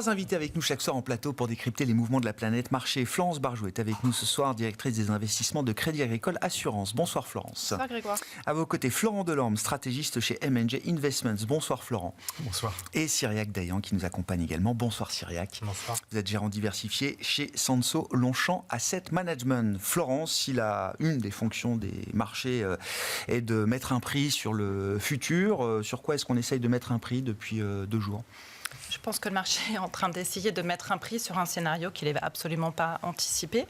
3 invités avec nous chaque soir en plateau pour décrypter les mouvements de la planète marché. Florence Barjou est avec nous ce soir, directrice des investissements de Crédit Agricole Assurance. Bonsoir Florence. Bonsoir Grégoire. À vos côtés, Florent Delorme, stratégiste chez M&G Investments. Bonsoir Florent. Bonsoir. Et Cyriac Dayan qui nous accompagne également. Bonsoir Cyriac. Bonsoir. Vous êtes gérant diversifié chez Sanso Longchamp Asset Management. Florence, si une des fonctions des marchés est de mettre un prix sur le futur, sur quoi est-ce qu'on essaye de mettre un prix depuis 2 jours ? Je pense que le marché est en train d'essayer de mettre un prix sur un scénario qu'il n'avait absolument pas anticipé.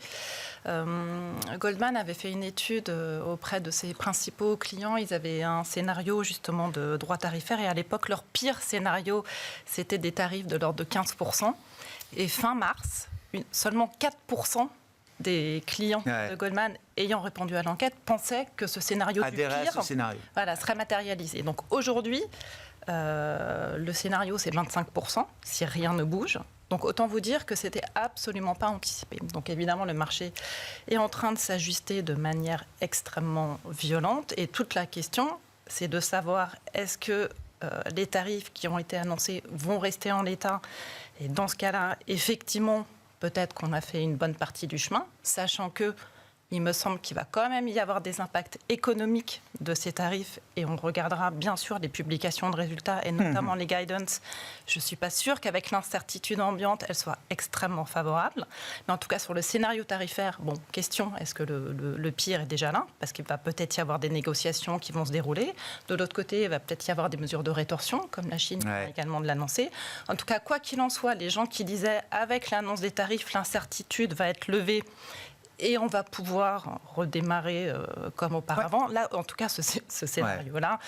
Goldman avait fait une étude auprès de ses principaux clients. Ils avaient un scénario justement de droits tarifaires et à l'époque, leur pire scénario, c'était des tarifs de l'ordre de 15%. Et fin mars, seulement 4% des clients de Goldman ayant répondu à l'enquête pensaient que ce scénario du pire serait matérialisé. Donc aujourd'hui, le scénario c'est 25% si rien ne bouge. Donc autant vous dire que c'était absolument pas anticipé. Donc évidemment le marché est en train de s'ajuster de manière extrêmement violente et toute la question c'est de savoir est-ce que les tarifs qui ont été annoncés vont rester en l'état et dans ce cas-là effectivement peut-être qu'on a fait une bonne partie du chemin, sachant que il me semble qu'il va quand même y avoir des impacts économiques de ces tarifs et on regardera bien sûr les publications de résultats et notamment les guidance. Je ne suis pas sûre qu'avec l'incertitude ambiante, elle soit extrêmement favorable. Mais en tout cas, sur le scénario tarifaire, question, est-ce que le pire est déjà là ? Parce qu'il va peut-être y avoir des négociations qui vont se dérouler. De l'autre côté, il va peut-être y avoir des mesures de rétorsion, comme la Chine vient également de l'annoncer. En tout cas, quoi qu'il en soit, les gens qui disaient avec l'annonce des tarifs, l'incertitude va être levée et on va pouvoir redémarrer comme auparavant. Là, en tout cas, ce scénario-là,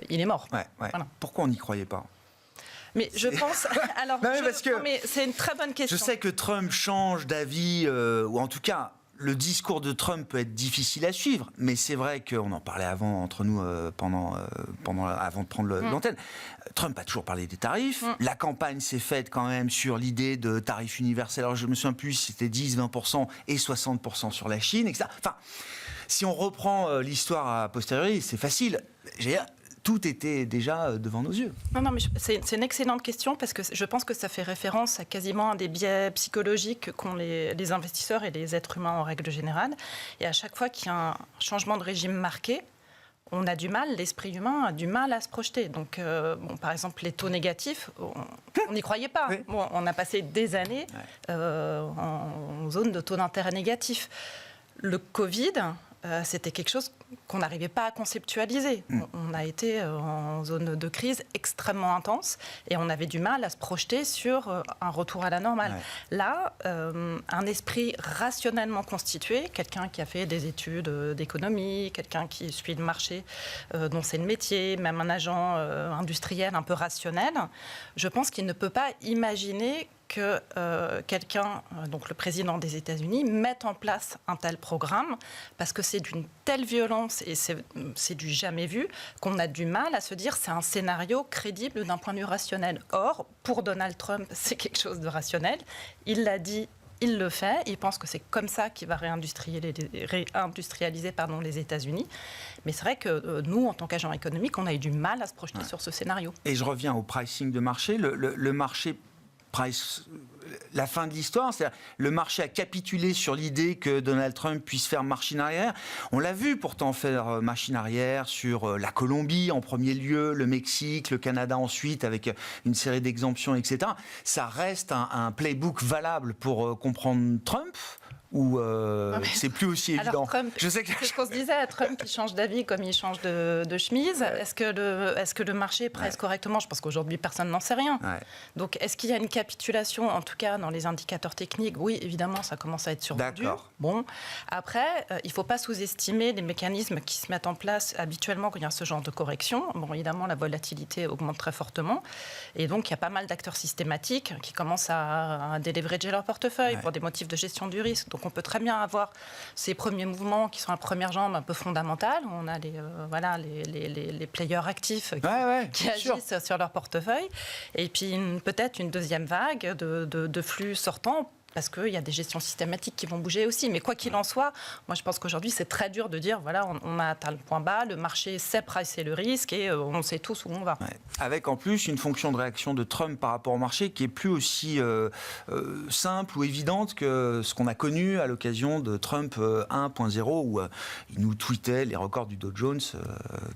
il est mort. Voilà. Pourquoi on n'y croyait pas ? Mais je pense... Alors, mais c'est une très bonne question. Je sais que Trump change d'avis, ou en tout cas... Le discours de Trump peut être difficile à suivre, mais c'est vrai qu'on en parlait avant entre nous avant de prendre l'antenne. Trump a toujours parlé des tarifs. La campagne s'est faite quand même sur l'idée de tarifs universels. Alors je me souviens plus si c'était 10, 20% et 60% sur la Chine, etc. Enfin, si on reprend l'histoire a posteriori, c'est facile. Tout était déjà devant nos yeux. Non, mais c'est une excellente question parce que je pense que ça fait référence à quasiment un des biais psychologiques qu'ont les investisseurs et les êtres humains en règle générale. Et à chaque fois qu'il y a un changement de régime marqué, on a du mal, l'esprit humain a du mal à se projeter. Donc, par exemple, les taux négatifs, on n'y croyait pas. Oui. On a passé des années en zone de taux d'intérêt négatif. Le Covid... c'était quelque chose qu'on n'arrivait pas à conceptualiser. On a été en zone de crise extrêmement intense et on avait du mal à se projeter sur un retour à la normale. Là, un esprit rationnellement constitué, quelqu'un qui a fait des études d'économie, quelqu'un qui suit le marché, dont c'est le métier, même un agent industriel un peu rationnel, je pense qu'il ne peut pas imaginer que quelqu'un, donc le président des États-Unis, mette en place un tel programme parce que c'est d'une telle violence et c'est du jamais vu qu'on a du mal à se dire c'est un scénario crédible d'un point de vue rationnel. Or, pour Donald Trump, c'est quelque chose de rationnel. Il l'a dit, il le fait. Il pense que c'est comme ça qu'il va réindustrialiser les États-Unis. Mais c'est vrai que nous, en tant qu'agents économiques, on a eu du mal à se projeter sur ce scénario. Et je reviens au pricing de marché. Le marché... la fin de l'histoire, c'est-à-dire le marché a capitulé sur l'idée que Donald Trump puisse faire machine arrière. On l'a vu pourtant faire machine arrière sur la Colombie en premier lieu, le Mexique, le Canada ensuite, avec une série d'exemptions, etc. Ça reste un playbook valable pour comprendre Trump ou c'est plus aussi évident. Alors Trump, je sais que c'est ce qu'on se disait, Trump il change d'avis comme il change de chemise. Est-ce que le marché presse correctement ? Je pense qu'aujourd'hui personne n'en sait rien. Donc est-ce qu'il y a une capitulation, en tout cas dans les indicateurs techniques ? Oui, évidemment, ça commence à être survendu. Bon, après, il ne faut pas sous-estimer les mécanismes qui se mettent en place habituellement quand il y a ce genre de correction. Bon, évidemment, la volatilité augmente très fortement, et donc il y a pas mal d'acteurs systématiques qui commencent à déleverager leur portefeuille pour des motifs de gestion du risque. Donc on peut très bien avoir ces premiers mouvements qui sont la première jambe un peu fondamentale. On a les players actifs qui agissent sur leur portefeuille. Et puis peut-être une deuxième vague de flux sortants parce qu'il y a des gestions systématiques qui vont bouger aussi. Mais quoi qu'il en soit, moi je pense qu'aujourd'hui c'est très dur de dire voilà, on a atteint le point bas, le marché sait pricer le risque et on sait tous où on va. Ouais. Avec en plus une fonction de réaction de Trump par rapport au marché qui est plus aussi simple ou évidente que ce qu'on a connu à l'occasion de Trump 1.0 où il nous tweetait les records du Dow Jones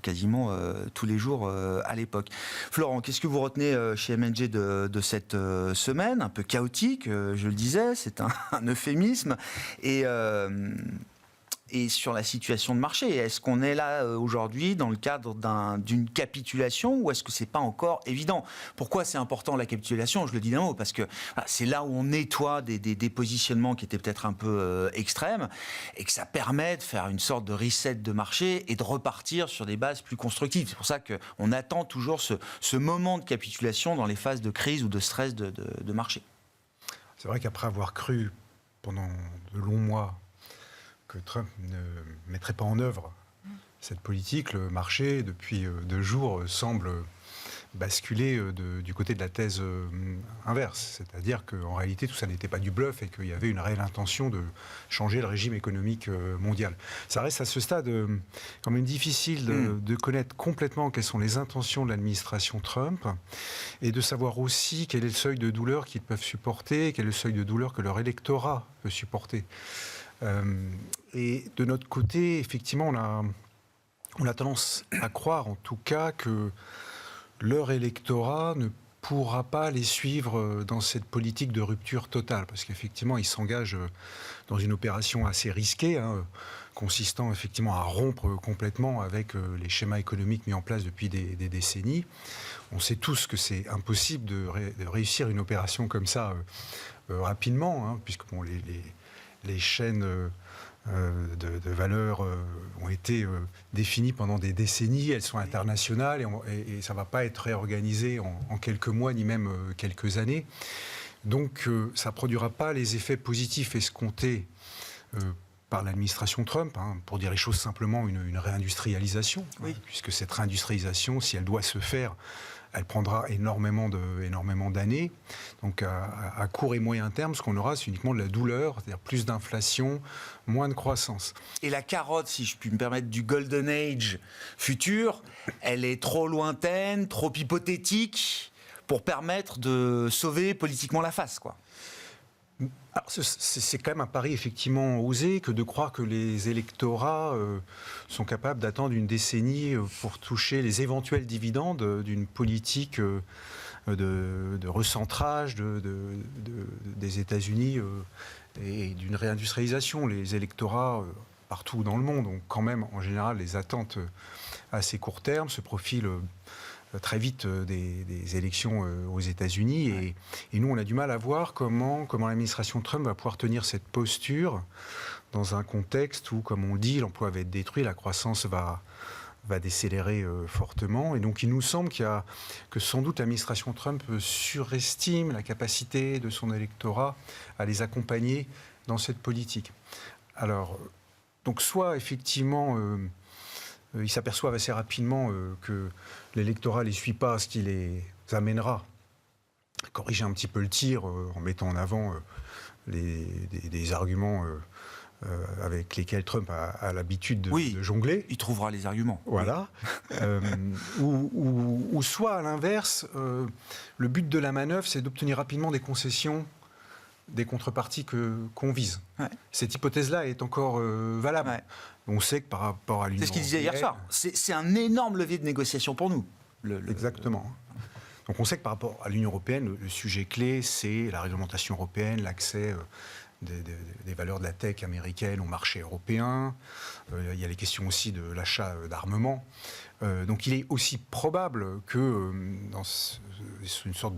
quasiment tous les jours à l'époque. Florent, qu'est-ce que vous retenez chez M&G de cette semaine un peu chaotique, je le disais, c'est un euphémisme, et sur la situation de marché. Est-ce qu'on est là aujourd'hui dans le cadre d'une capitulation ou est-ce que c'est pas encore évident? Pourquoi c'est important la capitulation? Je le dis d'un mot, parce que c'est là où on nettoie des positionnements qui étaient peut-être un peu extrêmes et que ça permet de faire une sorte de reset de marché et de repartir sur des bases plus constructives. C'est pour ça qu'on attend toujours ce moment de capitulation dans les phases de crise ou de stress de marché. C'est vrai qu'après avoir cru pendant de longs mois que Trump ne mettrait pas en œuvre cette politique, le marché, depuis 2 jours, semble basculer du côté de la thèse inverse. C'est-à-dire qu'en réalité, tout ça n'était pas du bluff et qu'il y avait une réelle intention de changer le régime économique mondial. Ça reste à ce stade quand même difficile de connaître complètement quelles sont les intentions de l'administration Trump et de savoir aussi quel est le seuil de douleur qu'ils peuvent supporter, quel est le seuil de douleur que leur électorat peut supporter. Et de notre côté, effectivement, on a tendance à croire, en tout cas, que leur électorat ne pourra pas les suivre dans cette politique de rupture totale, parce qu'effectivement, ils s'engagent dans une opération assez risquée, consistant effectivement à rompre complètement avec les schémas économiques mis en place depuis des décennies. On sait tous que c'est impossible de réussir une opération comme ça rapidement, puisque bon, les chaînes de valeur ont été définies pendant des décennies, elles sont internationales et ça ne va pas être réorganisé en quelques mois ni même quelques années. Donc ça ne produira pas les effets positifs escomptés par l'administration Trump, pour dire les choses simplement, une réindustrialisation, puisque cette réindustrialisation, si elle doit se faire, elle prendra énormément d'années. Donc à court et moyen terme, ce qu'on aura, c'est uniquement de la douleur, c'est-à-dire plus d'inflation, moins de croissance. Et la carotte, si je puis me permettre, du Golden Age futur, elle est trop lointaine, trop hypothétique pour permettre de sauver politiquement la face, quoi. Alors, c'est quand même un pari effectivement osé que de croire que les électorats sont capables d'attendre une décennie pour toucher les éventuels dividendes d'une politique de recentrage des États-Unis et d'une réindustrialisation. Les électorats partout dans le monde ont quand même en général les attentes à assez court terme, se profilent très vite des élections aux États-Unis. Et nous, on a du mal à voir comment l'administration Trump va pouvoir tenir cette posture dans un contexte où, comme on le dit, l'emploi va être détruit, la croissance va décélérer fortement. Et donc, il nous semble que sans doute l'administration Trump surestime la capacité de son électorat à les accompagner dans cette politique. Alors, donc, soit effectivement... ils s'aperçoivent assez rapidement que l'électorat ne les suit pas, ce qui les amènera à corriger un petit peu le tir en mettant en avant des arguments avec lesquels Trump a l'habitude de jongler. Il trouvera les arguments. Voilà. Ou soit, à l'inverse, le but de la manœuvre, c'est d'obtenir rapidement des concessions des contreparties qu'on vise. Ouais. Cette hypothèse-là est encore valable. Ouais. On sait que par rapport à l'Union européenne... C'est ce qu'il disait hier soir. C'est un énorme levier de négociation pour nous. Exactement. Donc on sait que par rapport à l'Union européenne, le sujet clé, c'est la réglementation européenne, l'accès des valeurs de la tech américaine au marché européen. Il y a les questions aussi de l'achat d'armement. Donc il est aussi probable que dans une sorte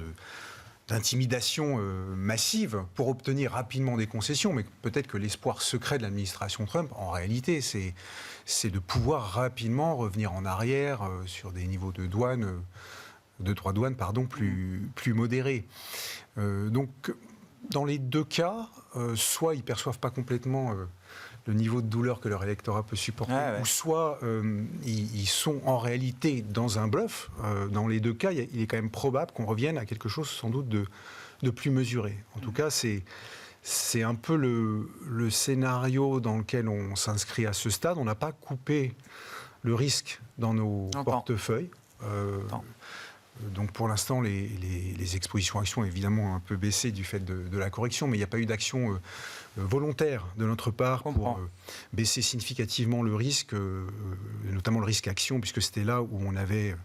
d'intimidation massive pour obtenir rapidement des concessions, mais peut-être que l'espoir secret de l'administration Trump, en réalité, c'est de pouvoir rapidement revenir en arrière sur des niveaux de droits de douane plus modérés. Donc, dans les deux cas, soit ils ne perçoivent pas complètement le niveau de douleur que leur électorat peut supporter, ou soit ils sont en réalité dans un bluff. Dans les deux cas, il est quand même probable qu'on revienne à quelque chose sans doute de plus mesuré. En tout cas, c'est c'est un peu le scénario dans lequel on s'inscrit à ce stade. On n'a pas coupé le risque dans nos portefeuilles. Donc pour l'instant, les expositions actions ont évidemment un peu baissé du fait de la correction, mais il n'y a pas eu d'action volontaire de notre part pour baisser significativement le risque, notamment le risque action, puisque c'était là où on avait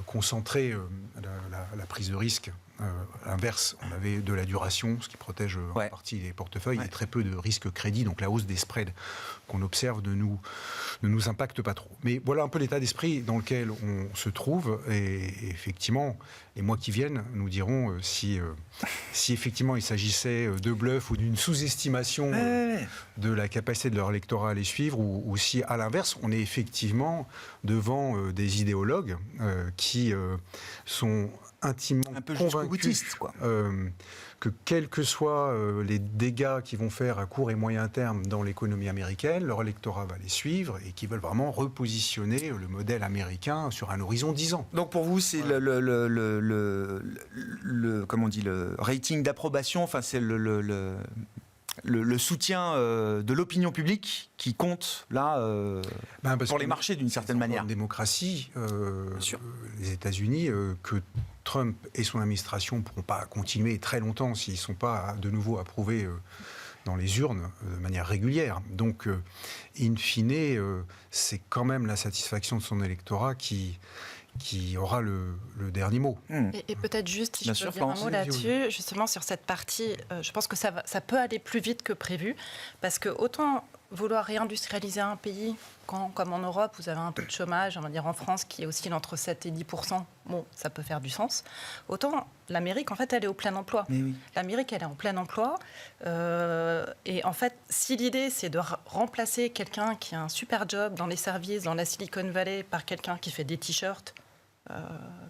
concentré la prise de risque. À l'inverse, on avait de la duration, ce qui protège en partie les portefeuilles, et très peu de risque crédit, donc la hausse des spreads qu'on observe ne nous impacte pas trop. Mais voilà un peu l'état d'esprit dans lequel on se trouve, et effectivement, les mois qui viennent nous diront si effectivement il s'agissait de bluff ou d'une sous-estimation de la capacité de leur électorat à les suivre, ou si à l'inverse, on est effectivement devant des idéologues qui sont intimement un peu convaincus que quels que soient les dégâts qu'ils vont faire à court et moyen terme dans l'économie américaine, leur électorat va les suivre et qui veulent vraiment repositionner le modèle américain sur un horizon 10 ans. Donc pour vous, c'est comment on dit, le rating d'approbation, enfin c'est le soutien de l'opinion publique qui compte là pour les marchés d'une certaine manière. En démocratie, les États-Unis, que Trump et son administration ne pourront pas continuer très longtemps s'ils ne sont pas de nouveau approuvés dans les urnes de manière régulière. Donc, in fine, c'est quand même la satisfaction de son électorat qui aura le dernier mot. Et peut-être juste, si je peux dire un mot là-dessus, justement sur cette partie, je pense que ça peut aller plus vite que prévu, parce que autant vouloir réindustrialiser un pays, quand, comme en Europe, vous avez un taux de chômage, on va dire en France, qui oscille entre 7 et 10%, bon, ça peut faire du sens. Autant l'Amérique, en fait, elle est au plein emploi. Oui. L'Amérique, elle est en plein emploi. Et en fait, si l'idée, c'est de remplacer quelqu'un qui a un super job dans les services, dans la Silicon Valley, par quelqu'un qui fait des t-shirts,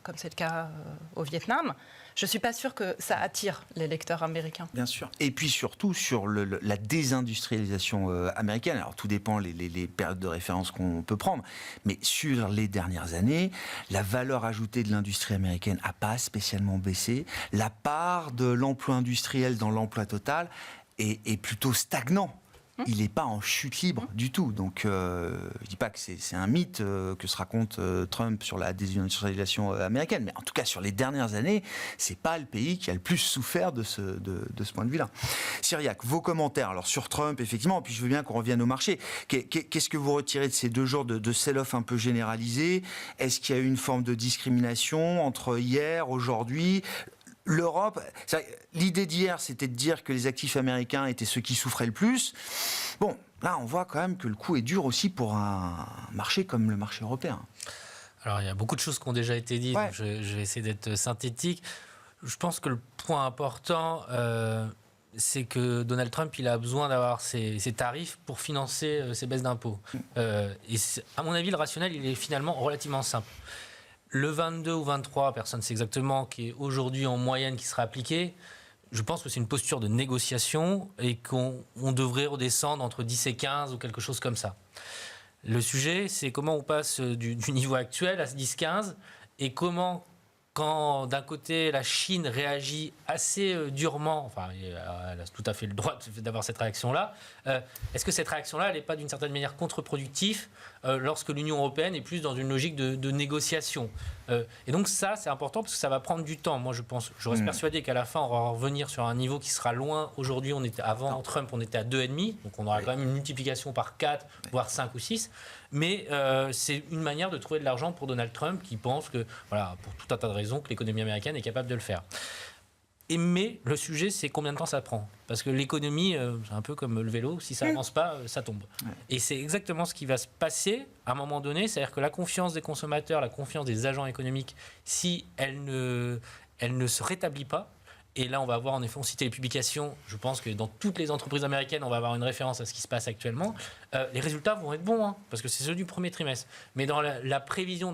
comme c'est le cas au Vietnam, je ne suis pas sûre que ça attire les lecteurs américains. Bien sûr. Et puis surtout sur la désindustrialisation américaine. Alors tout dépend les périodes de référence qu'on peut prendre. Mais sur les dernières années, la valeur ajoutée de l'industrie américaine n'a pas spécialement baissé. La part de l'emploi industriel dans l'emploi total est plutôt stagnant. Il n'est pas en chute libre du tout. Donc, je ne dis pas que c'est un mythe que se raconte Trump sur la désindustrialisation américaine, mais en tout cas, sur les dernières années, ce n'est pas le pays qui a le plus souffert de ce point de vue-là. Cyriac, vos commentaires alors, sur Trump, effectivement, puis je veux bien qu'on revienne au marché. Qu'est-ce que vous retirez de ces 2 jours de sell-off un peu généralisé ? Est-ce qu'il y a eu une forme de discrimination entre hier, aujourd'hui ? L'Europe, l'idée d'hier, c'était de dire que les actifs américains étaient ceux qui souffraient le plus. Bon, là, on voit quand même que le coup est dur aussi pour un marché comme le marché européen. Alors, il y a beaucoup de choses qui ont déjà été dites. Ouais. Je vais essayer d'être synthétique. Je pense que le point important, c'est que Donald Trump, il a besoin d'avoir ses tarifs pour financer ses baisses d'impôts. Et à mon avis, le rationnel, il est finalement relativement simple. Le 22 ou 23, personne ne sait exactement, qui est aujourd'hui en moyenne qui sera appliqué, je pense que c'est une posture de négociation et qu'on devrait redescendre entre 10 et 15 ou quelque chose comme ça. Le sujet, c'est comment on passe du niveau actuel à 10-15 et comment, quand d'un côté la Chine réagit assez durement, enfin elle a tout à fait le droit d'avoir cette réaction-là, est-ce que cette réaction-là, elle n'est pas d'une certaine manière contre-productive lorsque l'Union européenne est plus dans une logique de négociation. Et donc ça, c'est important parce que ça va prendre du temps. Moi, je reste persuadé qu'à la fin, on va revenir sur un niveau qui sera loin. Aujourd'hui, avant Trump, on était à 2,5, donc on aura quand même une multiplication par 4, voire 5 ou 6. Mais c'est une manière de trouver de l'argent pour Donald Trump qui pense que, voilà, pour tout un tas de raisons, que l'économie américaine est capable de le faire. Mais le sujet, c'est combien de temps ça prend. Parce que l'économie, c'est un peu comme le vélo, si ça n'avance pas, ça tombe. Et c'est exactement ce qui va se passer à un moment donné, c'est-à-dire que la confiance des consommateurs, la confiance des agents économiques, si elle ne se rétablit pas, et là on va avoir, en effet, on citait les publications, je pense que dans toutes les entreprises américaines, on va avoir une référence à ce qui se passe actuellement, les résultats vont être bons, parce que c'est ceux du premier trimestre. Mais dans la prévision,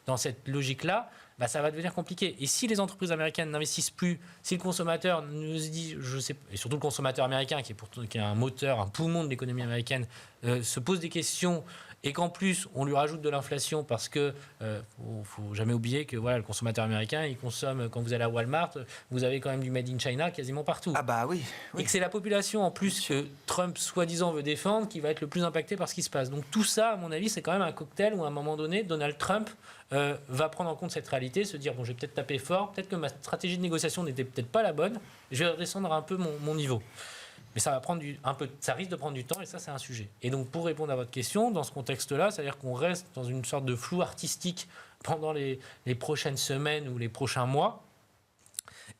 dans cette logique-là, ça va devenir compliqué. Et si les entreprises américaines n'investissent plus, si le consommateur nous dit, je sais, et surtout le consommateur américain qui est un moteur, un poumon de l'économie américaine, se pose des questions et qu'en plus on lui rajoute de l'inflation parce que faut jamais oublier que voilà, le consommateur américain il consomme, quand vous allez à Walmart, vous avez quand même du made in China quasiment partout. Ah bah oui. Et que c'est la population en plus que Trump soi-disant veut défendre qui va être le plus impacté par ce qui se passe. Donc tout ça, à mon avis, c'est quand même un cocktail où à un moment donné, Donald Trump va prendre en compte cette réalité, se dire bon, je vais peut-être taper fort, peut-être que ma stratégie de négociation n'était peut-être pas la bonne, je vais redescendre un peu mon niveau. Mais ça va prendre ça risque de prendre du temps et ça, c'est un sujet. Et donc, pour répondre à votre question, dans ce contexte-là, c'est-à-dire qu'on reste dans une sorte de flou artistique pendant les prochaines semaines ou les prochains mois,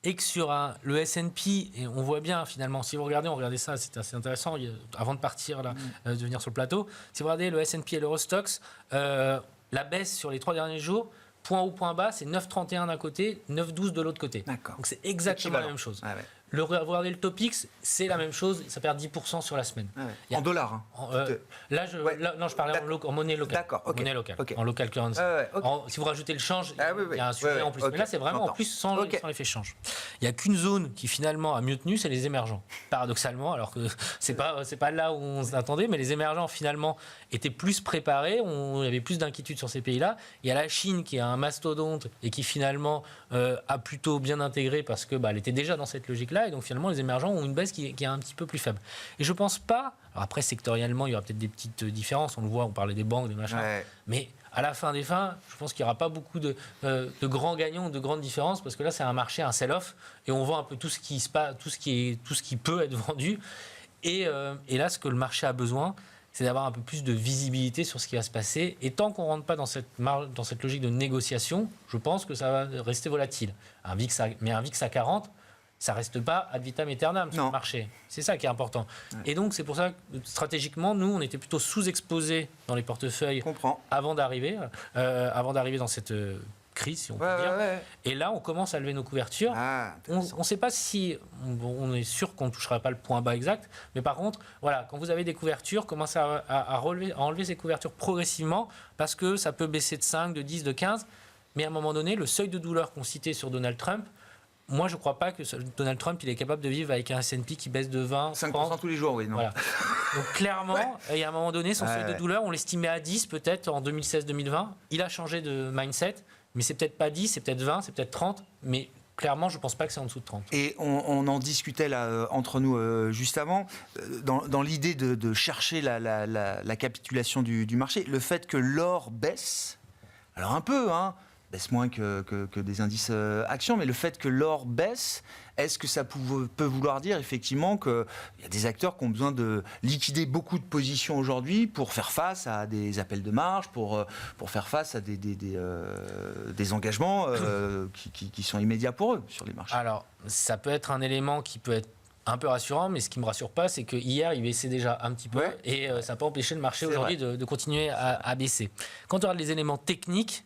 et que sur le S&P, et on voit bien finalement, si vous regardez, on regardait ça, c'est assez intéressant, avant de partir là, de venir sur le plateau, si vous regardez le S&P et l'Eurostoxx, la baisse sur les 3 derniers jours, point haut, point bas, c'est 9,31 d'un côté, 9,12 de l'autre côté. D'accord. Donc c'est exactement la même chose. Ah ouais. Vous regardez le Topix, c'est la même chose, ça perd 10% sur la semaine. Ah ouais. En dollars. Hein. Là, je parlais en monnaie locale. D'accord, ok. Monnaie locale, Ok. en local currency. Okay. Si vous rajoutez le change, oui. il y a un sujet en plus. Okay. Mais là, c'est vraiment en plus sans l'effet change. Il n'y a qu'une zone qui finalement a mieux tenu, c'est les émergents. Paradoxalement, alors que c'est pas là où on s'attendait, mais les émergents finalement étaient plus préparés, on avait plus d'inquiétude sur ces pays-là. Il y a la Chine qui est un mastodonte et qui finalement a plutôt bien intégré parce que elle était déjà dans cette logique-là, et donc finalement les émergents ont une baisse qui est un petit peu plus faible. Et je pense pas. Alors après, sectoriellement, il y aura peut-être des petites différences. On le voit, on parlait des banques, des machins. Ouais. Mais à la fin des fins, je pense qu'il n'y aura pas beaucoup de grands gagnants, de grandes différences, parce que là, c'est un marché, un sell-off, et on vend un peu tout ce qui peut être vendu. Et là, ce que le marché a besoin, c'est d'avoir un peu plus de visibilité sur ce qui va se passer. Et tant qu'on ne rentre pas dans cette logique de négociation, je pense que ça va rester volatile. Mais un VIX à 40, ça ne reste pas ad vitam aeternam sur le marché. C'est ça qui est important. Ouais. Et donc, c'est pour ça que stratégiquement, nous, on était plutôt sous-exposés dans les portefeuilles avant d'arriver dans cette crise, si on peut dire. Ouais. Et là, on commence à lever nos couvertures. On ne sait pas si... on est sûr qu'on ne touchera pas le point bas exact. Mais par contre, voilà, quand vous avez des couvertures, commencez à enlever ces couvertures progressivement parce que ça peut baisser de 5, de 10, de 15. Mais à un moment donné, le seuil de douleur qu'on citait sur Donald Trump, moi, je ne crois pas que Donald Trump il est capable de vivre avec un S&P qui baisse de 20, 5% 30. tous les jours, oui. Non. Voilà. Donc clairement, il y a un moment donné, son seuil de douleur, on l'estimait à 10 peut-être en 2016-2020. Il a changé de mindset, mais c'est peut-être pas 10, c'est peut-être 20, c'est peut-être 30, mais clairement, je ne pense pas que c'est en dessous de 30. Et on en discutait là, entre nous juste avant, dans l'idée de chercher la capitulation du marché, le fait que l'or baisse, alors un peu, baisse moins que des indices actions, mais le fait que l'or baisse, est-ce que ça peut vouloir dire effectivement qu'il y a des acteurs qui ont besoin de liquider beaucoup de positions aujourd'hui pour faire face à des appels de marge, pour faire face à des engagements qui sont immédiats pour eux sur les marchés? Alors, ça peut être un élément qui peut être un peu rassurant, mais ce qui me rassure pas, c'est que hier il baissait déjà un petit peu et ça n'a pas empêché le marché aujourd'hui de continuer à baisser. Quand on regarde les éléments techniques,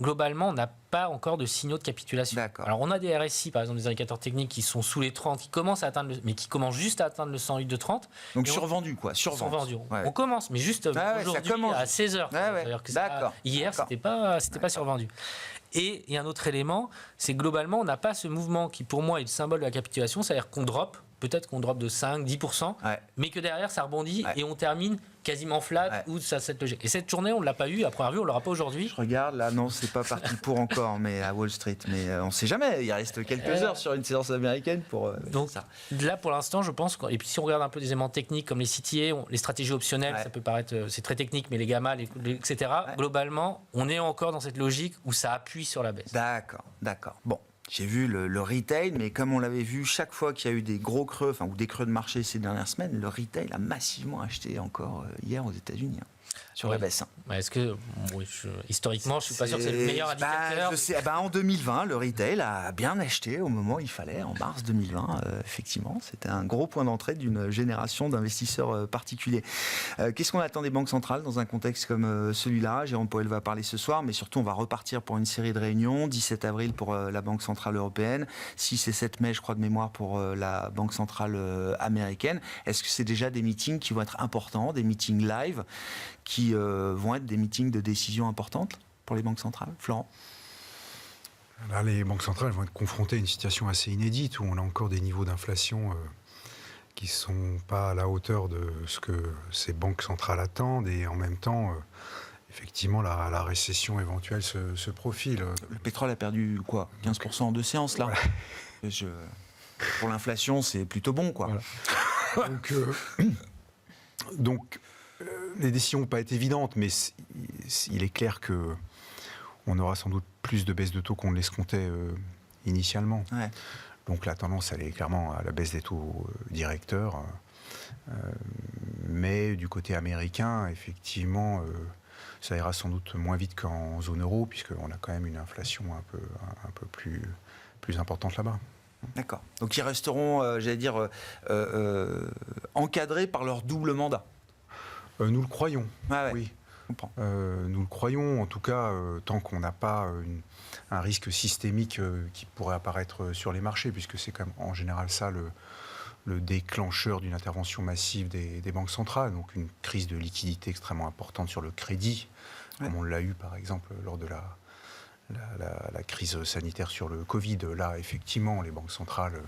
globalement, on n'a pas encore de signaux de capitulation. D'accord. Alors, on a des RSI, par exemple, des indicateurs techniques qui sont sous les 30, qui commencent à atteindre, mais qui commencent juste à atteindre le 108 de 30. Donc, survendu, quoi. Survendu. On commence, mais juste aujourd'hui à 16h. C'est-à-dire que hier, c'était pas survendu. Et il y a un autre élément, c'est globalement, on n'a pas ce mouvement qui, pour moi, est le symbole de la capitulation, c'est-à-dire qu'on drop, peut-être qu'on drop de 5, 10%, mais que derrière, ça rebondit et on termine quasiment flat ou cette logique. Et cette journée, on ne l'a pas eu, à première vue, on ne l'aura pas aujourd'hui. Je regarde, là, non, c'est pas parti pour encore, mais à Wall Street. Mais on ne sait jamais, il reste quelques heures sur une séance américaine pour donc, ça. Là, pour l'instant, je pense, et puis si on regarde un peu des éléments techniques comme les CTA, les stratégies optionnelles, ça peut paraître, c'est très technique, mais les gammas, etc., globalement, on est encore dans cette logique où ça appuie sur la baisse. D'accord. Bon. J'ai vu le retail, mais comme on l'avait vu, chaque fois qu'il y a eu des gros creux, ou des creux de marché ces dernières semaines, le retail a massivement acheté encore hier aux États-Unis. Sur la baisse. Est-ce que, historiquement, je ne suis pas sûr que c'est le meilleur indicateur. En 2020, le retail a bien acheté au moment où il fallait, en mars 2020, effectivement. C'était un gros point d'entrée d'une génération d'investisseurs particuliers. Qu'est-ce qu'on attend des banques centrales dans un contexte comme celui-là? Jérôme Powell va parler ce soir, mais surtout, on va repartir pour une série de réunions. 17 avril pour la Banque centrale européenne, 6 et 7 mai, je crois, de mémoire, pour la Banque centrale américaine. Est-ce que c'est déjà des meetings qui vont être importants, des meetings live, qui vont être des meetings de décision importantes pour les banques centrales? Florent? Là, les banques centrales vont être confrontées à une situation assez inédite où on a encore des niveaux d'inflation qui ne sont pas à la hauteur de ce que ces banques centrales attendent, et en même temps, effectivement, la récession éventuelle se profile. Le pétrole a perdu quoi, 15% en 2 séances là. Pour l'inflation, c'est plutôt bon, quoi. Voilà. Donc, les décisions vont pas être évidentes, mais il est clair que on aura sans doute plus de baisse de taux qu'on ne l'escomptait initialement. Ouais. Donc la tendance, elle est clairement à la baisse des taux directeurs. Mais du côté américain, effectivement, ça ira sans doute moins vite qu'en zone euro, puisqu'on a quand même une inflation un peu plus importante là-bas. D'accord. Donc ils resteront, encadrés par leur double mandat. Nous le croyons, Ah ouais, oui. je comprends. Nous le croyons, en tout cas, tant qu'on n'a pas un risque systémique qui pourrait apparaître sur les marchés, puisque c'est quand même en général ça le déclencheur d'une intervention massive des banques centrales, donc une crise de liquidité extrêmement importante sur le crédit, comme on l'a eu par exemple lors de la crise sanitaire sur le Covid. Là, effectivement, les banques centrales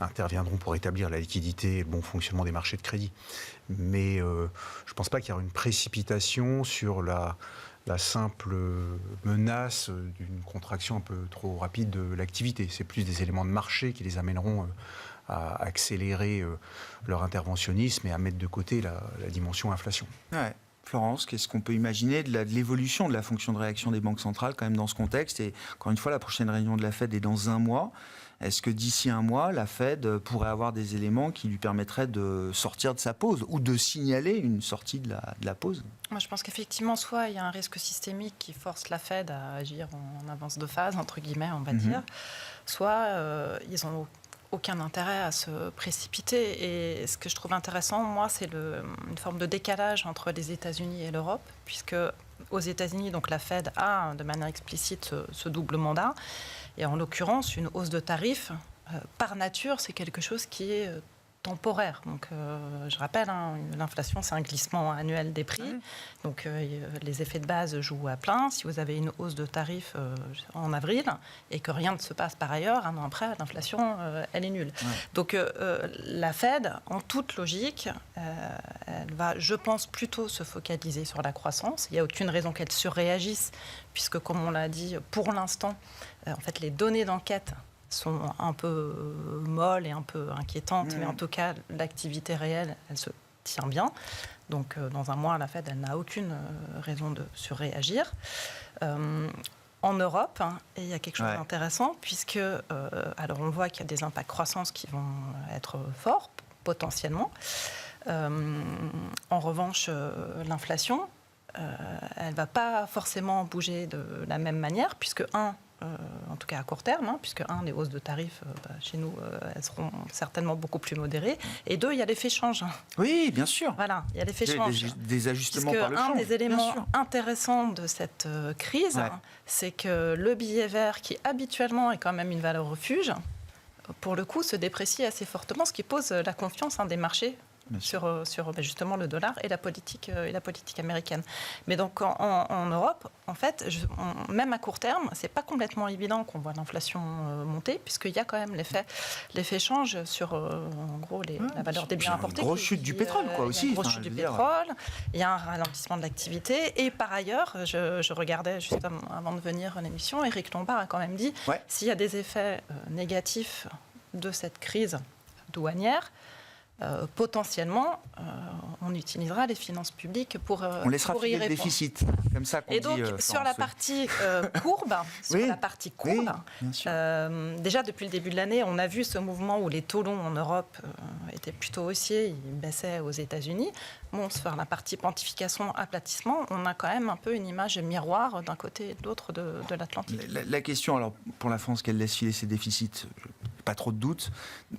interviendront pour établir la liquidité et le bon fonctionnement des marchés de crédit. Mais je ne pense pas qu'il y aura une précipitation sur la simple menace d'une contraction un peu trop rapide de l'activité. C'est plus des éléments de marché qui les amèneront à accélérer leur interventionnisme et à mettre de côté la dimension inflation. Ouais. Florence, qu'est-ce qu'on peut imaginer de l'évolution de la fonction de réaction des banques centrales quand même dans ce contexte? Et encore une fois, la prochaine réunion de la Fed est dans 1 mois. Est-ce que d'ici 1 mois, la Fed pourrait avoir des éléments qui lui permettraient de sortir de sa pause ou de signaler une sortie de la pause? Moi, je pense qu'effectivement, soit il y a un risque systémique qui force la Fed à agir en avance de phase, entre guillemets, on va dire, soit ils ont aucun intérêt à se précipiter. Et ce que je trouve intéressant, moi, c'est une forme de décalage entre les États-Unis et l'Europe, puisque aux États-Unis, donc la Fed a de manière explicite ce double mandat. Et en l'occurrence, une hausse de tarifs, par nature, c'est quelque chose qui est temporaire. Donc, je rappelle, l'inflation, c'est un glissement annuel des prix. Donc, les effets de base jouent à plein. Si vous avez une hausse de tarifs en avril et que rien ne se passe par ailleurs, 1 an après, l'inflation, elle est nulle. Donc, la Fed, en toute logique, elle va, je pense, plutôt se focaliser sur la croissance. Il n'y a aucune raison qu'elle surréagisse, puisque, comme on l'a dit, pour l'instant, en fait, les données d'enquête sont un peu molles et un peu inquiétantes, mais en tout cas, l'activité réelle, elle se tient bien. Donc, dans 1 mois, la Fed, elle n'a aucune raison de surréagir. En Europe, et il y a quelque chose d'intéressant, puisque, alors on voit qu'il y a des impacts croissance qui vont être forts, potentiellement. En revanche, l'inflation, elle ne va pas forcément bouger de la même manière, puisque, en tout cas à court terme, puisque les hausses de tarifs, chez nous, elles seront certainement beaucoup plus modérées. Et 2, il y a l'effet change. Oui, bien sûr. Voilà, il y a l'effet change. Des ajustements puisque par le change. Un des éléments intéressants de cette crise, c'est que le billet vert, qui habituellement est quand même une valeur refuge, pour le coup, se déprécie assez fortement, ce qui pose la confiance des marchés sur justement le dollar et la politique américaine. Mais donc en Europe, en fait, même à court terme, c'est pas complètement évident qu'on voit l'inflation monter, puisqu'il y a quand même l'effet change sur en gros la valeur des biens importés. Une grosse chute du pétrole, quoi, aussi. Il y a une grosse chute du pétrole, il y a un ralentissement de l'activité, et par ailleurs, je regardais juste avant de venir à l'émission, Éric Lombard a quand même dit s'il y a des effets négatifs de cette crise douanière, potentiellement, on utilisera les finances publiques pour y répondre. On laissera filer le déficit, comme ça qu'on dit. Et donc, sur la partie courbe, déjà depuis le début de l'année, on a vu ce mouvement où les taux longs en Europe étaient plutôt haussiers, ils baissaient aux États-Unis. Bon, sur la partie pontification, aplatissement, on a quand même un peu une image miroir d'un côté et de l'autre de l'Atlantique. La question, alors, pour la France, qu'elle laisse filer ses déficits, pas trop de doutes,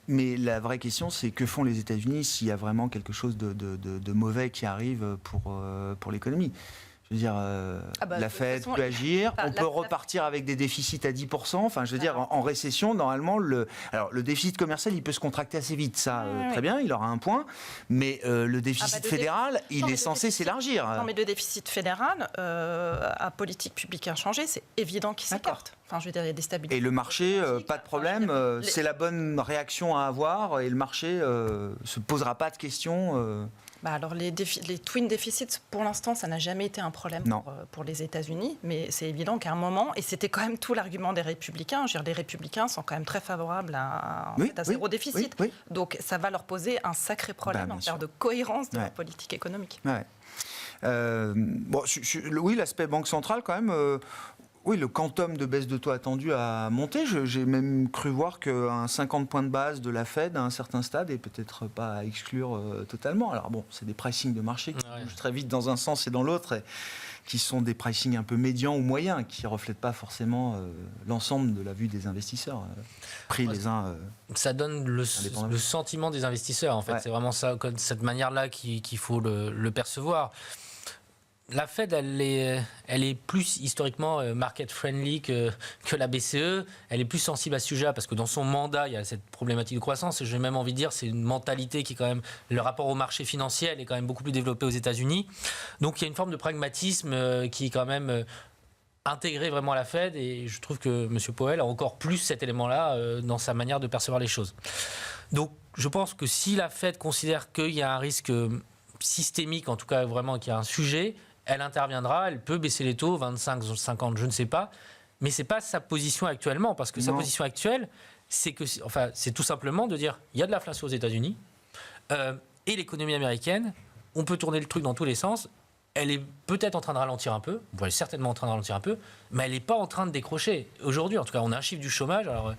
mais la vraie question, c'est que font les États-Unis s'il y a vraiment quelque chose de mauvais qui arrive pour l'économie. Je veux dire, la de Fed toute façon, peut agir, enfin, on peut repartir avec des déficits à 10%. Enfin, je veux dire, en récession, normalement, le déficit commercial, il peut se contracter assez vite. Ça, très bien, il aura un point. Mais le déficit fédéral, il est censé s'élargir. Non, mais le déficit fédéral, à politique publique inchangée, c'est évident qu'il s'écarte. Enfin, je veux dire, il y a des stabilités. Et le marché, pas de problème, c'est la bonne réaction à avoir et le marché se posera pas de questions. Alors les twin déficits, pour l'instant, ça n'a jamais été un problème pour les États-Unis, mais c'est évident qu'à un moment, et c'était quand même tout l'argument des républicains, je veux dire, les républicains sont quand même très favorables à zéro déficit. Donc ça va leur poser un sacré problème en termes de cohérence de leur politique économique. Oui, l'aspect banque centrale, quand même... Oui, le quantum de baisse de taux attendu a monté. J'ai même cru voir qu'un 50 points de base de la Fed à un certain stade est peut-être pas à exclure totalement. Alors bon, c'est des pricing de marché qui bougent très vite dans un sens et dans l'autre, et qui sont des pricing un peu médians ou moyens, qui ne reflètent pas forcément l'ensemble de la vue des investisseurs, pris les uns. Ça donne le sentiment des investisseurs, en fait. C'est vraiment ça, cette manière-là qu'il faut le percevoir. La Fed, elle est plus historiquement market-friendly que la BCE. Elle est plus sensible à ce sujet-là parce que dans son mandat, il y a cette problématique de croissance. Et j'ai même envie de dire, c'est une mentalité qui, quand même, le rapport au marché financier, elle est quand même beaucoup plus développé aux États-Unis. Donc, il y a une forme de pragmatisme qui est quand même intégré vraiment à la Fed. Et je trouve que M. Powell a encore plus cet élément-là dans sa manière de percevoir les choses. Donc, je pense que si la Fed considère qu'il y a un risque systémique, en tout cas vraiment qu'il y a un sujet, elle interviendra, elle peut baisser les taux, 25, 50, je ne sais pas, mais ce n'est pas sa position actuellement, parce que sa position actuelle, c'est tout simplement de dire, il y a de l'inflation aux États-Unis, et l'économie américaine, on peut tourner le truc dans tous les sens, elle est peut-être en train de ralentir un peu, elle est certainement en train de ralentir un peu, mais elle n'est pas en train de décrocher. Aujourd'hui, en tout cas, on a un chiffre du chômage. Alors,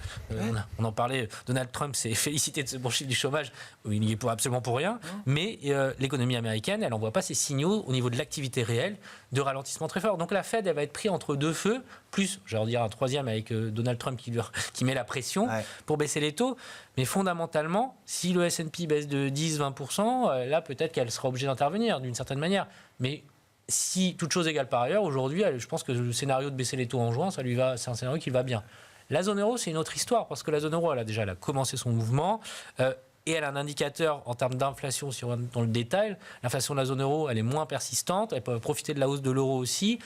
on en parlait, Donald Trump s'est félicité de ce bon chiffre du chômage, il n'y est absolument pour rien, mais l'économie américaine, elle n'envoie pas ces signaux au niveau de l'activité réelle de ralentissement très fort. Donc la Fed, elle va être prise entre deux feux, plus, j'allais dire un troisième avec Donald Trump qui met la pression pour baisser les taux. Mais fondamentalement, si le S&P baisse de 10-20%, là, peut-être qu'elle sera obligée d'intervenir d'une certaine manière. Mais si toute chose égale par ailleurs, aujourd'hui, je pense que le scénario de baisser les taux en juin, c'est un scénario qui va bien. La zone euro, c'est une autre histoire, parce que la zone euro, elle a commencé son mouvement, et elle a un indicateur en termes d'inflation, si on va dans le détail. L'inflation de la zone euro, elle est moins persistante, elle peut profiter de la hausse de l'euro aussi.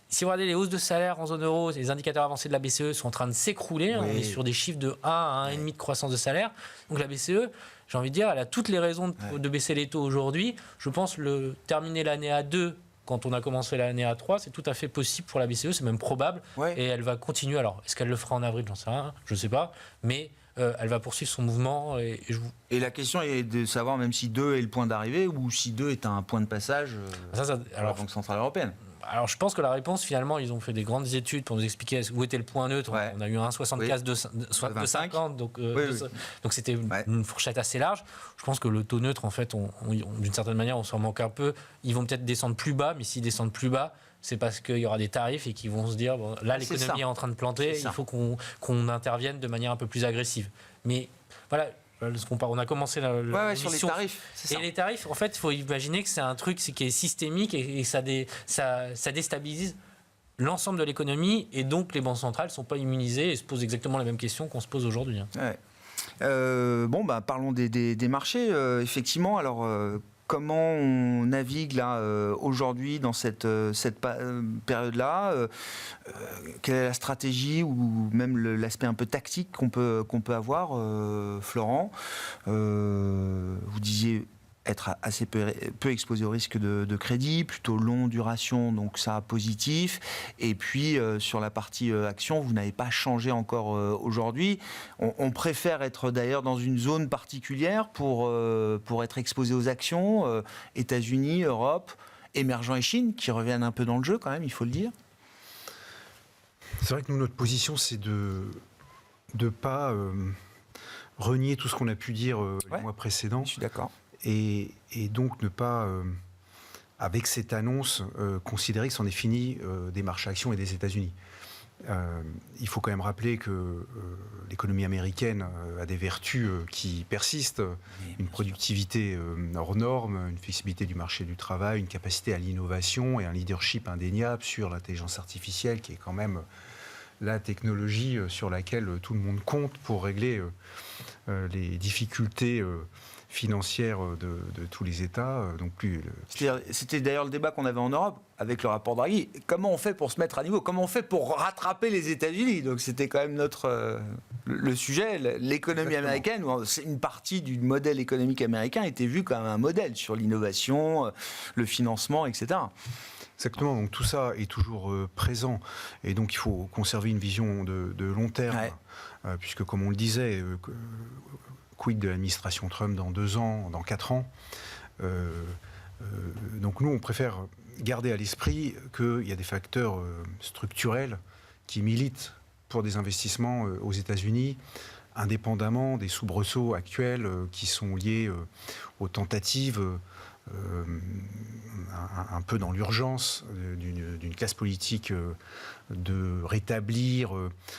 Si vous regardez les hausses de salaire en zone euro, les indicateurs avancés de la BCE sont en train de s'écrouler. On est sur des chiffres de 1 à 1,5 de croissance de salaire. Donc la BCE, j'ai envie de dire, elle a toutes les raisons de baisser les taux aujourd'hui. Je pense terminer l'année à 2, quand on a commencé l'année à 3, c'est tout à fait possible pour la BCE, c'est même probable. Et elle va continuer. Alors, est-ce qu'elle le fera en avril? J'en sais rien, je ne sais pas. Mais elle va poursuivre son mouvement. Et la question est de savoir même si 2 est le point d'arrivée ou si 2 est un point de passage à la Banque Centrale Européenne. Alors, je pense que la réponse, finalement, ils ont fait des grandes études pour nous expliquer où était le point neutre. On a eu un 75 de 50, donc c'était une fourchette assez large. Je pense que le taux neutre, en fait, d'une certaine manière, on s'en manque un peu. Ils vont peut-être descendre plus bas, mais s'ils descendent plus bas, c'est parce qu'il y aura des tarifs et qu'ils vont se dire, bon, là, l'économie est en train de planter, il faut qu'on intervienne de manière un peu plus agressive. Mais voilà. On a commencé sur les tarifs. Et les tarifs, en fait, il faut imaginer que c'est un truc qui est systémique et ça déstabilise l'ensemble de l'économie. Et donc, les banques centrales ne sont pas immunisées et se posent exactement la même question qu'on se pose aujourd'hui. Parlons des marchés. Effectivement, alors... Comment on navigue là aujourd'hui dans cette période-là quelle est la stratégie ou même l'aspect un peu tactique qu'on peut avoir, Florent vous disiez être assez peu exposé au risque de crédit, plutôt longue duration, donc ça positif. Et puis sur la partie action, vous n'avez pas changé encore aujourd'hui. On préfère être d'ailleurs dans une zone particulière pour être exposé aux actions, États-Unis, Europe, émergents et Chine, qui reviennent un peu dans le jeu quand même, il faut le dire. C'est vrai que nous, notre position, c'est de ne pas renier tout ce qu'on a pu dire les mois précédents. Je suis d'accord. Et donc ne pas, avec cette annonce, considérer que c'en est fini des marchés actions et des États-Unis. Il faut quand même rappeler que l'économie américaine a des vertus qui persistent, une productivité hors norme, une flexibilité du marché du travail, une capacité à l'innovation et un leadership indéniable sur l'intelligence artificielle, qui est quand même la technologie sur laquelle tout le monde compte pour régler les difficultés financière de tous les États. C'était d'ailleurs le débat qu'on avait en Europe avec le rapport Draghi. Comment on fait pour se mettre à niveau? Comment on fait pour rattraper les États-Unis? Donc c'était quand même le sujet. L'économie américaine, une partie du modèle économique américain était vue comme un modèle sur l'innovation, le financement, etc. Exactement, donc tout ça est toujours présent. Et donc il faut conserver une vision de long terme, puisque comme on le disait, quid de l'administration Trump dans 2 ans, dans 4 ans. Donc nous, on préfère garder à l'esprit qu'il y a des facteurs structurels qui militent pour des investissements aux États-Unis, indépendamment des soubresauts actuels qui sont liés aux tentatives un peu dans l'urgence d'une classe politique de rétablir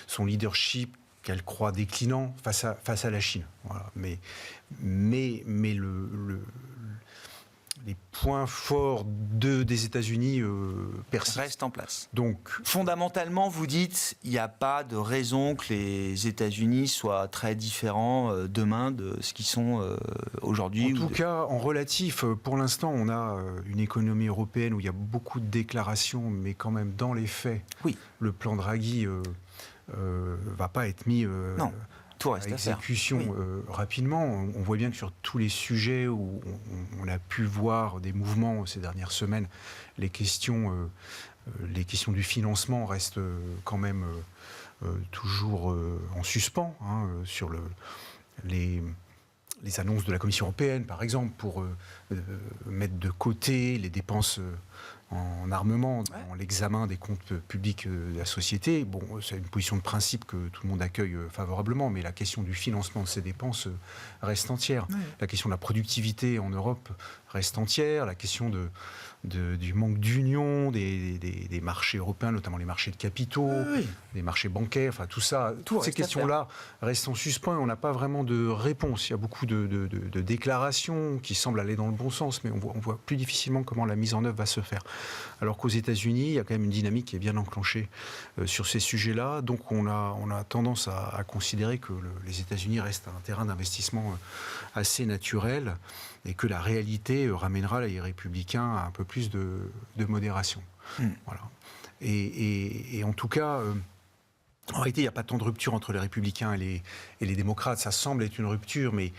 son leadership qu'elle croit déclinant face à la Chine. Voilà. Mais les points forts des États-Unis persistent. Restent en place. Donc, fondamentalement, vous dites il n'y a pas de raison que les États-Unis soient très différents demain de ce qu'ils sont aujourd'hui. En tout cas, en relatif, pour l'instant, on a une économie européenne où il y a beaucoup de déclarations, mais quand même, dans les faits, le plan Draghi va pas être mis à exécution rapidement. On voit bien que sur tous les sujets où on a pu voir des mouvements ces dernières semaines, les questions du financement restent quand même toujours en suspens, sur les annonces de la Commission européenne, par exemple, pour mettre de côté les dépenses en armement, dans l'examen des comptes publics de la société. Bon, c'est une position de principe que tout le monde accueille favorablement, mais la question du financement de ces dépenses reste entière. Ouais. La question de la productivité en Europe reste entière. La question du manque d'union des marchés européens, notamment les marchés de capitaux, les marchés bancaires, enfin tout ça, toutes ces questions-là restent en suspens et on n'a pas vraiment de réponse. Il y a beaucoup de déclarations qui semblent aller dans le bon sens, mais on voit plus difficilement comment la mise en œuvre va se faire. Alors qu'aux États-Unis, il y a quand même une dynamique qui est bien enclenchée sur ces sujets-là. Donc on a tendance à considérer que les États-Unis restent un terrain d'investissement assez naturel et que la réalité ramènera les républicains à un peu plus de modération. Voilà. Et en tout cas, en réalité, il n'y a pas tant de rupture entre les républicains et les démocrates. Ça semble être une rupture, mais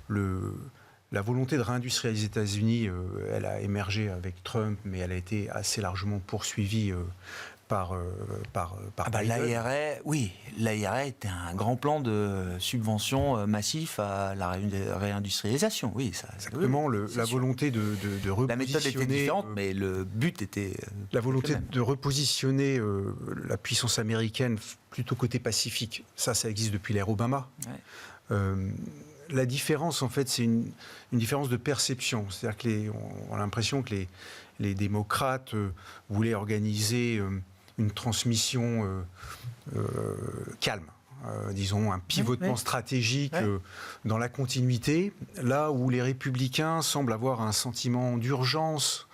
la volonté de réindustrialiser les États-Unis, elle a émergé avec Trump, mais elle a été assez largement poursuivie par l'IRA était un grand plan de subvention massif à la réindustrialisation. Oui, ça. Exactement. La volonté de repositionner. La méthode était différente, mais le but était. La volonté de repositionner la puissance américaine plutôt côté Pacifique. Ça existe depuis l'ère Obama. Ouais. La différence, en fait, c'est une différence de perception. C'est-à-dire qu'on a l'impression que les démocrates voulaient organiser une transmission calme, disons un pivotement stratégique dans la continuité, là où les républicains semblent avoir un sentiment d'urgence,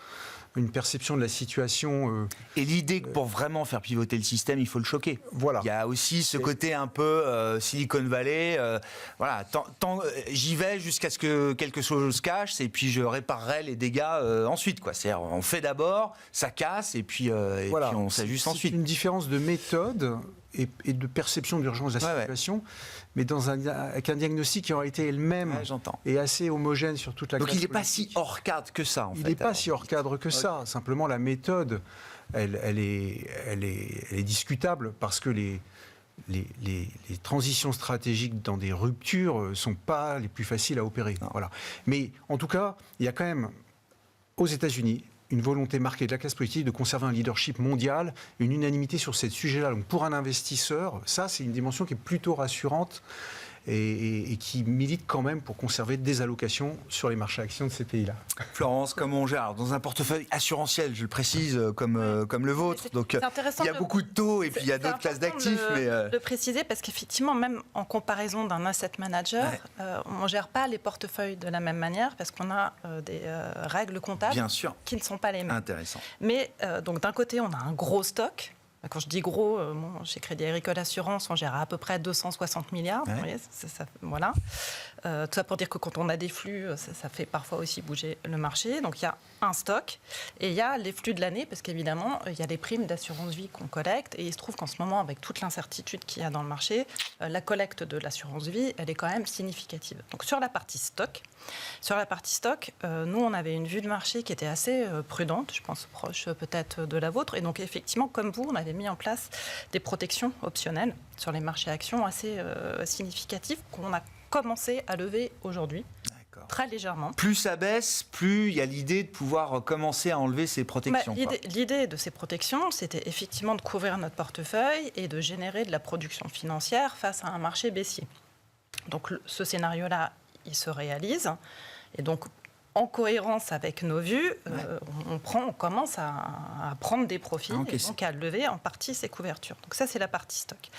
une perception de la situation. Et l'idée que pour vraiment faire pivoter le système, il faut le choquer. Voilà. Il y a aussi ce côté un peu Silicon Valley. Voilà, j'y vais jusqu'à ce que quelque chose se cache et puis je réparerai les dégâts ensuite. C'est-à-dire, on fait d'abord, ça casse et puis on s'ajuste ensuite. C'est une différence de méthode et de perception d'urgence de la situation, mais avec un diagnostic qui aurait été elle-même et assez homogène sur toute la classe. Donc il n'est pas si hors cadre que ça, en fait. Il n'est pas si hors cadre que ça. Simplement, la méthode, elle est discutable parce que les transitions stratégiques dans des ruptures ne sont pas les plus faciles à opérer. Voilà. Mais en tout cas, il y a quand même, aux États-Unis, une volonté marquée de la classe politique de conserver un leadership mondial, une unanimité sur ce sujet-là. Donc pour un investisseur, ça, c'est une dimension qui est plutôt rassurante et qui militent quand même pour conserver des allocations sur les marchés actions de ces pays-là. Florence, comment on gère? Alors, dans un portefeuille assurantiel, je le précise, comme le vôtre. Donc, il y a beaucoup de taux et puis il y a d'autres classes d'actifs. De préciser, parce qu'effectivement, même en comparaison d'un asset manager, on ne gère pas les portefeuilles de la même manière parce qu'on a des règles comptables qui ne sont pas les mêmes. Intéressant. Mais donc d'un côté, on a un gros stock. Quand je dis gros, chez Crédit Agricole Assurance, on gère à peu près 260 milliards. Vous voyez, voilà. Tout ça pour dire que quand on a des flux, ça fait parfois aussi bouger le marché. Donc il y a un stock et il y a les flux de l'année, parce qu'évidemment, il y a les primes d'assurance vie qu'on collecte. Et il se trouve qu'en ce moment, avec toute l'incertitude qu'il y a dans le marché, la collecte de l'assurance vie, elle est quand même significative. Donc sur la partie stock, nous, on avait une vue de marché qui était assez prudente, je pense proche peut-être de la vôtre. Et donc effectivement, comme vous, on avait mis en place des protections optionnelles sur les marchés actions assez significatives qu'on a commencé à lever aujourd'hui. Très légèrement. Plus ça baisse, plus il y a l'idée de pouvoir commencer à enlever ces protections. L'idée de ces protections, c'était effectivement de couvrir notre portefeuille et de générer de la production financière face à un marché baissier. Donc ce scénario-là, il se réalise. Et donc, en cohérence avec nos vues, on commence à prendre des profits et donc à lever en partie ces couvertures. Donc ça, c'est la partie stock.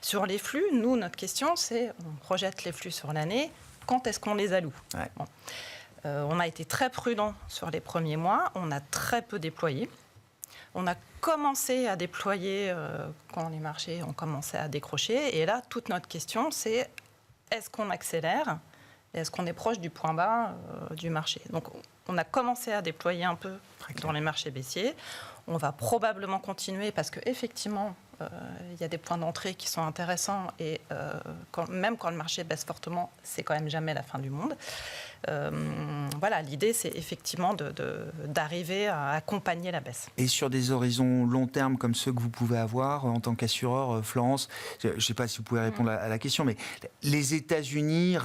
Sur les flux, nous, notre question, c'est on projette les flux sur l'année. Quand est-ce qu'on les alloue ? On a été très prudent sur les premiers mois. On a très peu déployé. On a commencé à déployer quand les marchés ont commencé à décrocher. Et là, toute notre question, c'est est-ce qu'on accélère ? Est-ce qu'on est proche du point bas du marché ? Donc, on a commencé à déployer un peu dans les marchés baissiers. On va probablement continuer parce qu'effectivement, il y a des points d'entrée qui sont intéressants et même quand le marché baisse fortement, c'est quand même jamais la fin du monde. Voilà, l'idée, c'est effectivement d'arriver à accompagner la baisse. Et sur des horizons long terme comme ceux que vous pouvez avoir en tant qu'assureur, Florence, je ne sais pas si vous pouvez répondre à la question, mais les États-Unis,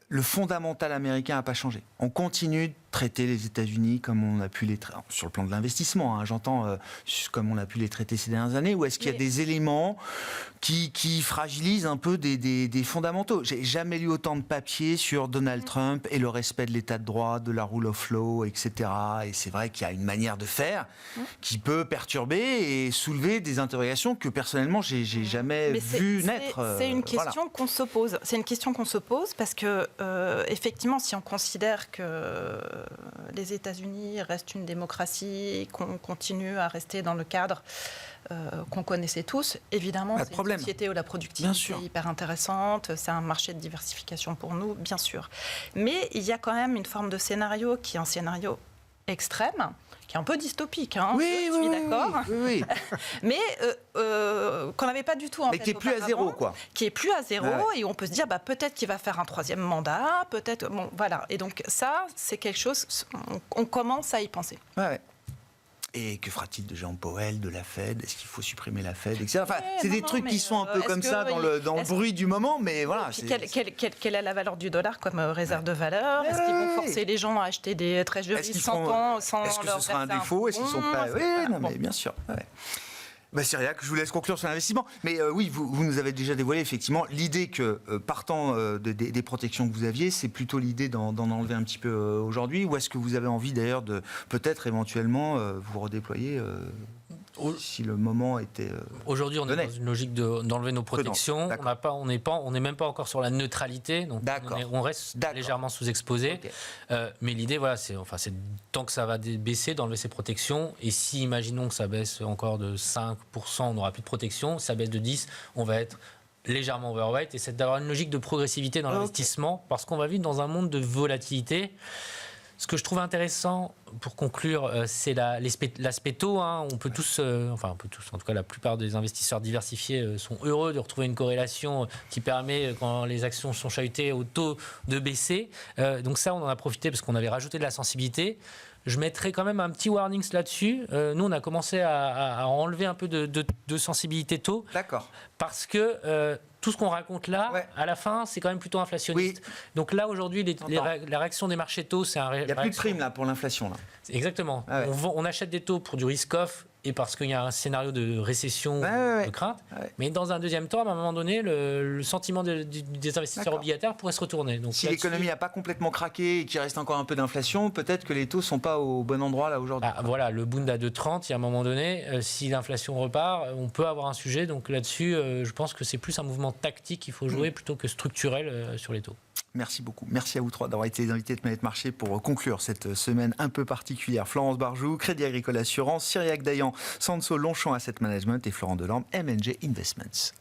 le fondamental américain n'a pas changé. On continue de traiter les États-Unis comme on a pu les traiter, sur le plan de l'investissement, j'entends, comme on a pu les traiter ces dernières années, ou est-ce qu'il y a des éléments qui fragilisent un peu des fondamentaux ? J'ai jamais lu autant de papiers sur Donald Trump et le respect de l'état de droit, de la rule of law, etc. Et c'est vrai qu'il y a une manière de faire qui peut perturber et soulever des interrogations que personnellement j'ai jamais vu naître. C'est une question qu'on se pose. C'est une question qu'on se pose parce que effectivement, si on considère que les États-Unis restent une démocratie, qu'on continue à rester dans le cadre qu'on connaissait tous, évidemment, c'est une société où la productivité est hyper intéressante, c'est un marché de diversification pour nous, bien sûr. Mais il y a quand même une forme de scénario qui est un scénario extrême, qui est un peu dystopique, je suis d'accord. Oui. Mais qu'on n'avait pas du tout en tête. Mais qui est plus à zéro, quoi. Qui est plus à zéro, et on peut se dire, peut-être qu'il va faire un troisième mandat, peut-être... Bon, voilà. Et donc ça, c'est quelque chose... On commence à y penser. Ouais. Et que fera-t-il de Jérôme Powell, de la Fed ? Est-ce qu'il faut supprimer la Fed, etc. Enfin, c'est des trucs qui sont un peu comme ça dans le bruit du moment, mais voilà. Quelle est la valeur du dollar comme réserve de valeur ? Est-ce qu'ils vont forcer les gens à acheter des treasuries 100 ans sans leur... Est-ce que ce sera un défaut ? Est-ce qu'ils sont prêts ? Oui, non, mais bien sûr. Cyriac, je vous laisse conclure sur l'investissement. Mais oui, vous nous avez déjà dévoilé effectivement l'idée que, partant des protections que vous aviez, c'est plutôt l'idée d'en enlever un petit peu aujourd'hui. Ou est-ce que vous avez envie d'ailleurs de peut-être éventuellement vous redéployer si le moment était aujourd'hui, on est dans une logique d'enlever nos protections. On n'est même pas encore sur la neutralité, donc on reste légèrement sous-exposé. Mais l'idée, voilà, c'est tant que ça va baisser, d'enlever ces protections. Et si, imaginons que ça baisse encore de 5%, on n'aura plus de protection. Si ça baisse de 10%, on va être légèrement overweight. Et c'est d'avoir une logique de progressivité dans l'investissement, parce qu'on va vivre dans un monde de volatilité. Ce que je trouve intéressant, pour conclure, c'est l'aspect taux. On peut tous, en tout cas la plupart des investisseurs diversifiés sont heureux de retrouver une corrélation qui permet, quand les actions sont chahutées, au taux de baisser. Donc ça, on en a profité parce qu'on avait rajouté de la sensibilité. Je mettrai quand même un petit warning là-dessus. Nous, on a commencé à enlever un peu de sensibilité taux. D'accord. Parce que tout ce qu'on raconte là, à la fin, c'est quand même plutôt inflationniste. Oui. Donc là, aujourd'hui, la réaction des marchés taux, c'est un... Il n'y a plus de prime là, pour l'inflation. Là. Exactement. On achète des taux pour du risk-off et parce qu'il y a un scénario de récession, de crainte. Ouais. Mais dans un deuxième temps, à un moment donné, le sentiment des investisseurs D'accord. obligataires pourrait se retourner. Donc, Si l'économie n'a pas complètement craqué et qu'il reste encore un peu d'inflation, peut-être que les taux ne sont pas au bon endroit là aujourd'hui. voilà, le Bund à 2,30, il y a un moment donné, si l'inflation repart, on peut avoir un sujet. Donc là-dessus, je pense que c'est plus un mouvement tactique qu'il faut jouer plutôt que structurel sur les taux. Merci beaucoup. Merci à vous trois d'avoir été les invités de Planète Marché pour conclure cette semaine un peu particulière. Florence Barjou, Crédit Agricole Assurance, Cyriaque Dayan, Sanso Longchamp Asset Management et Florent Delorme, M&G Investments.